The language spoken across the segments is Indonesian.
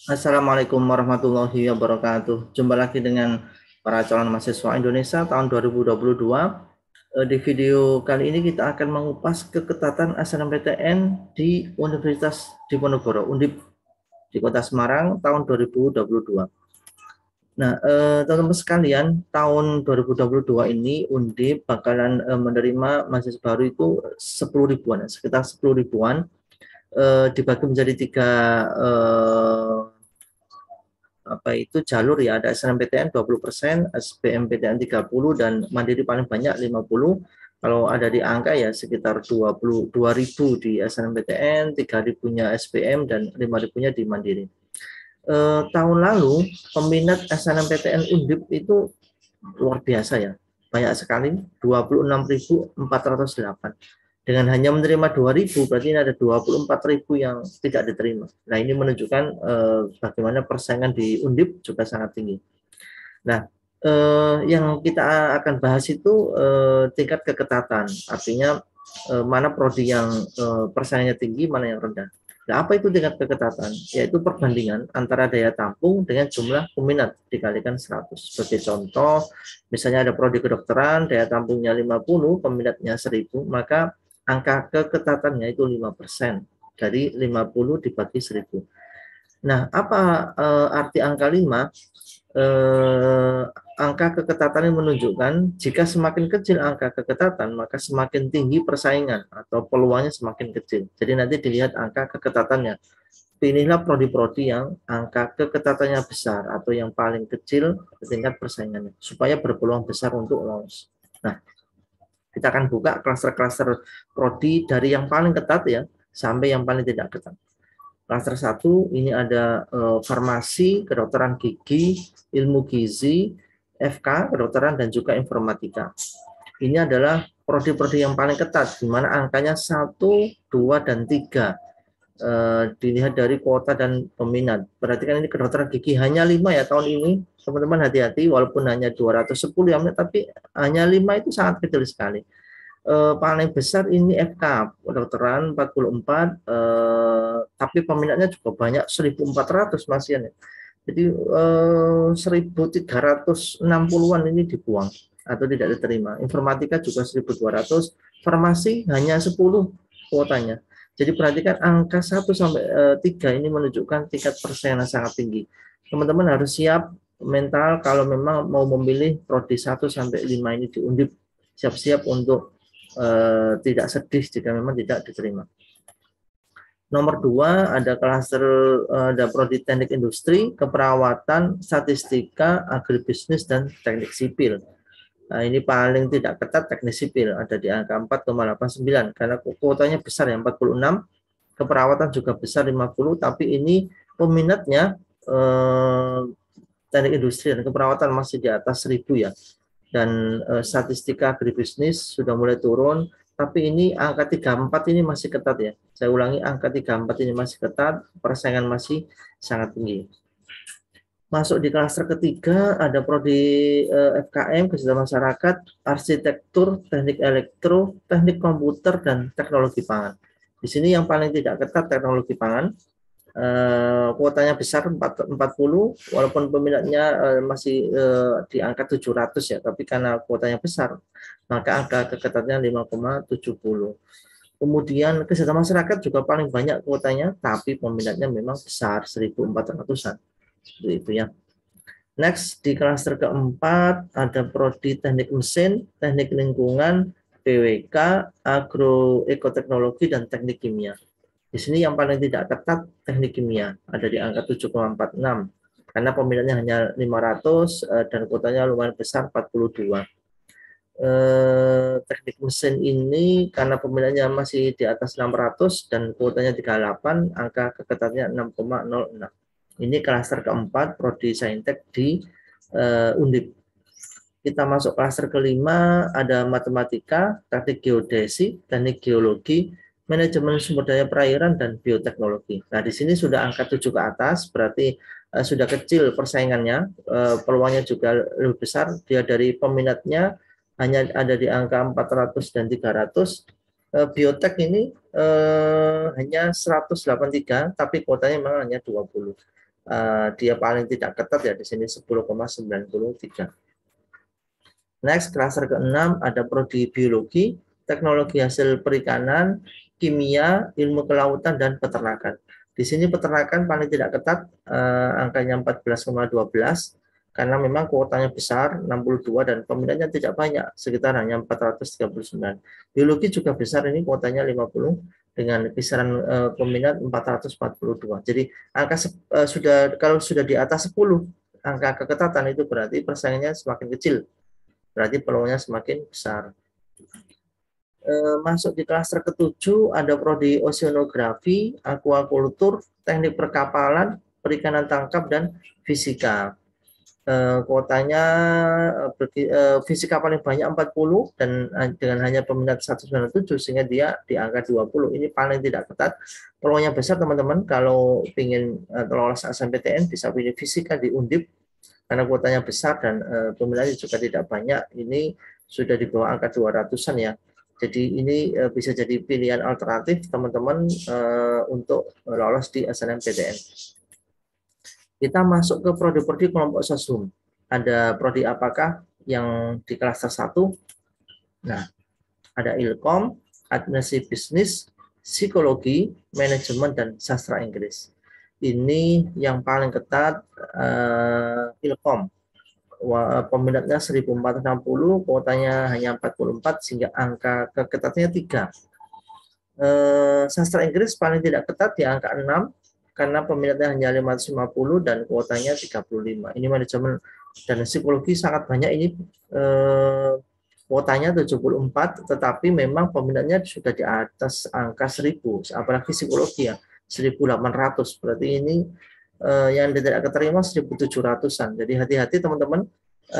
Assalamualaikum warahmatullahi wabarakatuh. Jumpa lagi dengan para calon mahasiswa Indonesia tahun 2022. Di video kali ini kita akan mengupas keketatan SNMPTN di Universitas Diponegoro, Undip, di Kota Semarang tahun 2022. Nah, teman-teman sekalian, tahun 2022 ini Undip bakalan menerima mahasiswa baru itu 10 ribuan, sekitar 10 ribuan, dibagi menjadi tiga jalur ya, ada SNMPTN 20%, SBMPTN 30, dan mandiri paling banyak 50. Kalau ada di angka ya sekitar 22.000 di SNMPTN, 3.000-nya SBM, dan 5.000-nya di mandiri. Tahun lalu peminat SNMPTN Undip itu luar biasa ya, banyak sekali, 26.408. Dengan hanya menerima 2.000, berarti ini ada 24.000 yang tidak diterima. Nah, ini menunjukkan bagaimana persaingan di Undip juga sangat tinggi. Nah, yang kita akan bahas itu tingkat keketatan, artinya mana prodi yang persaingannya tinggi, mana yang rendah. Nah, apa itu tingkat keketatan? Yaitu perbandingan antara daya tampung dengan jumlah peminat dikalikan 100. Sebagai contoh, misalnya ada prodi kedokteran, daya tampungnya 50, peminatnya 1.000, maka angka keketatannya itu 5%. Dari 50 dibagi 1.000. Nah, apa arti angka 5? eh, Angka keketatan yang menunjukkan jika semakin kecil angka keketatan, maka semakin tinggi persaingan atau peluangnya semakin kecil. Jadi nanti dilihat angka keketatannya. Pilihlah prodi-prodi yang angka keketatannya besar atau yang paling kecil tingkat persaingannya, supaya berpeluang besar untuk lolos. Nah, kita akan buka klaster-klaster prodi dari yang paling ketat ya, sampai yang paling tidak ketat. Klaster 1 ini ada farmasi, kedokteran gigi, ilmu gizi, FK, kedokteran, dan juga informatika. Ini adalah prodi-prodi yang paling ketat, di mana angkanya 1, 2, dan 3. Dilihat dari kuota dan peminat. Berarti kan ini kedokteran gigi hanya 5 ya tahun ini. Teman-teman hati-hati, walaupun hanya 210 ya, tapi hanya 5 itu sangat kecil sekali. Paling besar ini FK kedokteran 44, tapi peminatnya juga banyak 1.400 pasien. Jadi 1.360-an ini dibuang atau tidak diterima. Informatika juga 1.200, farmasi hanya 10 kuotanya. Jadi perhatikan angka 1 sampai 3 ini menunjukkan tingkat persaingan sangat tinggi. Teman-teman harus siap mental kalau memang mau memilih prodi 1 sampai 5 ini di Undip, siap-siap untuk tidak sedih jika memang tidak diterima. Nomor 2 ada klaster ada prodi teknik industri, keperawatan, statistika, agribisnis, dan teknik sipil. Nah, ini paling tidak ketat teknik sipil, ada di angka 4,89 karena kuotanya besar ya 46, keperawatan juga besar 50, tapi ini peminatnya teknik industri dan keperawatan masih di atas 1.000 ya. Dan statistika agribisnis sudah mulai turun, tapi ini angka 34 ini masih ketat ya. Saya ulangi, angka 34 ini masih ketat, persaingan masih sangat tinggi. Masuk di klaster ketiga ada prodi FKM, kesejahteraan masyarakat, arsitektur, teknik elektro, teknik komputer, dan teknologi pangan. Di sini yang paling tidak ketat teknologi pangan, kuotanya besar 40, walaupun peminatnya masih di angka 700 ya, tapi karena kuotanya besar maka angka keketatannya 5,70. Kemudian kesehatan masyarakat juga paling banyak kuotanya, tapi peminatnya memang besar 1.400-an. Itu ya. Next, di klaster keempat ada prodi teknik mesin, teknik lingkungan, PWK, agroekoteknologi, dan teknik kimia. Di sini yang paling tidak ketat teknik kimia, ada di angka 7,46 karena peminatnya hanya 500 dan kuotanya lumayan besar 42. Teknik mesin ini karena peminatnya masih di atas 600 dan kuotanya 38, angka keketatannya 6,06. Ini klaster keempat prodi Saintek di Undip. Kita masuk klaster kelima, ada matematika, teknik geodesi, teknik geologi, manajemen sumber daya perairan, dan bioteknologi. Nah, di sini sudah angka 7 ke atas, berarti sudah kecil persaingannya, peluangnya juga lebih besar. Dia dari peminatnya hanya ada di angka 400 dan 300. Biotek ini hanya 183, tapi kuotanya memang hanya 20. dia paling tidak ketat ya di sini 10,93. Next, klaster ke-6 ada prodi biologi, teknologi hasil perikanan, kimia, ilmu kelautan, dan peternakan. Di sini peternakan paling tidak ketat, angkanya 14,12, karena memang kuotanya besar, 62, dan peminatnya tidak banyak, sekitar hanya 439. Biologi juga besar, ini kuotanya 50, dengan kisaran peminat 442. Jadi angka kalau sudah di atas 10, angka keketatan itu berarti persaingannya semakin kecil, berarti peluangnya semakin besar. Masuk di klaster ke-7 ada prodi oceanografi, aquacultur, teknik perkapalan, perikanan tangkap, dan fisika. Kuotanya fisika paling banyak 40 dan dengan hanya peminat 197 sehingga dia di angka 20. Ini paling tidak ketat. Peluangnya besar teman-teman, kalau ingin lolos SNMPTN bisa pilih fisika di Undip karena kuotanya besar dan peminatnya juga tidak banyak. Ini sudah di bawah angka 200-an ya. Jadi ini bisa jadi pilihan alternatif teman-teman untuk lolos di SNMPTN. Kita masuk ke prodi-prodi kelompok sosum. Ada prodi apakah yang di klaster 1? Nah, ada Ilkom, administrasi bisnis, psikologi, manajemen, dan sastra Inggris. Ini yang paling ketat Ilkom. Peminatnya 1460, kuotanya hanya 44 sehingga angka keketatnya 3. Sastra Inggris paling tidak ketat di angka 6 karena peminatnya hanya 550 dan kuotanya 35. Ini manajemen dan psikologi sangat banyak, ini kuotanya 74, tetapi memang peminatnya sudah di atas angka 1000, apalagi psikologi ya 1800, berarti ini yang tidak keterima 1700-an. Jadi hati-hati teman-teman,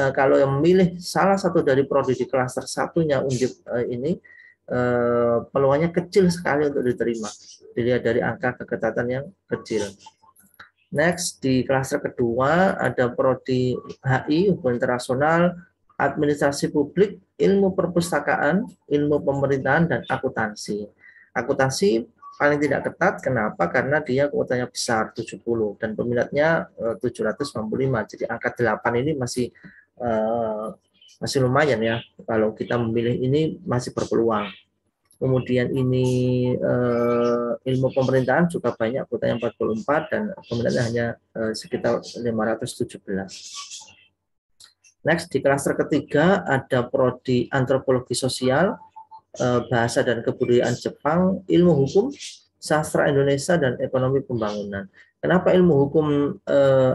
kalau yang memilih salah satu dari prodi di klaster satunya Undip ini, peluangnya kecil sekali untuk diterima, dilihat dari angka keketatan yang kecil. Next, di klaster kedua ada prodi HI, hubungan internasional, administrasi publik, ilmu perpustakaan, ilmu pemerintahan, dan akuntansi. Akuntansi paling tidak ketat, kenapa? Karena dia kuotanya besar, 70, dan peminatnya 795, jadi angka 8 ini masih lumayan ya, kalau kita memilih ini masih berpeluang. Kemudian ini ilmu pemerintahan juga banyak, kuotanya 44 dan peminatnya hanya sekitar 517. Next, di klaster ketiga ada prodi antropologi sosial, bahasa dan kebudayaan Jepang, ilmu hukum, sastra Indonesia, dan ekonomi pembangunan. Kenapa ilmu hukum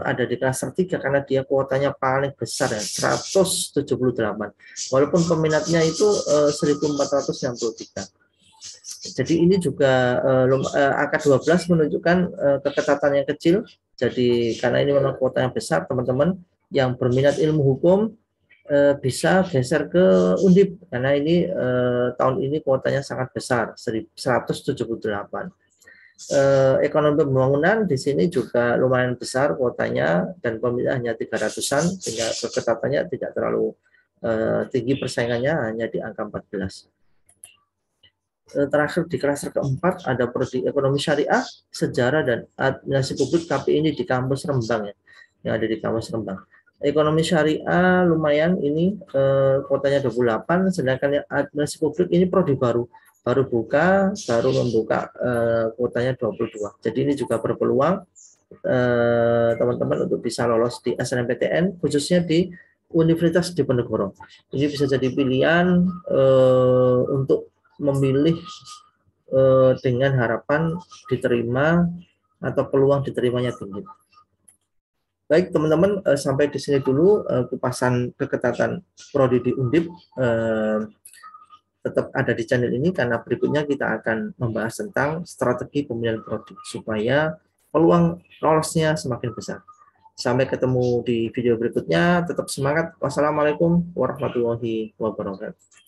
ada di klaster 3? Karena dia kuotanya paling besar ya, 178. Walaupun peminatnya itu 1463. Jadi ini juga angka 12 menunjukkan keketatan yang kecil. Jadi karena ini memang kuotanya besar, teman-teman yang berminat ilmu hukum bisa geser ke Undip karena ini tahun ini kuotanya sangat besar, 178. Ekonomi pembangunan di sini juga lumayan besar kuotanya dan peminat hanya 300-an sehingga keketatannya tidak terlalu tinggi, persaingannya hanya di angka 14. Terakhir di klaster keempat ada prodi ekonomi syariah, sejarah, dan administrasi publik, tapi ini di kampus Rembang ya, yang ada di kampus Rembang. Ekonomi syariah lumayan, ini kuotanya 28, sedangkan yang administrasi publik ini prodi baru membuka kuotanya 22. Jadi ini juga berpeluang teman-teman untuk bisa lolos di SNMPTN, khususnya di Universitas Diponegoro. Ini bisa jadi pilihan untuk memilih dengan harapan diterima atau peluang diterimanya tinggi. Baik teman-teman, sampai di sini dulu kupasan keketatan prodi di Undip. Tetap ada di channel ini karena berikutnya kita akan membahas tentang strategi pemilihan prodi supaya peluang lolosnya semakin besar. Sampai ketemu di video berikutnya, tetap semangat. Wassalamualaikum warahmatullahi wabarakatuh.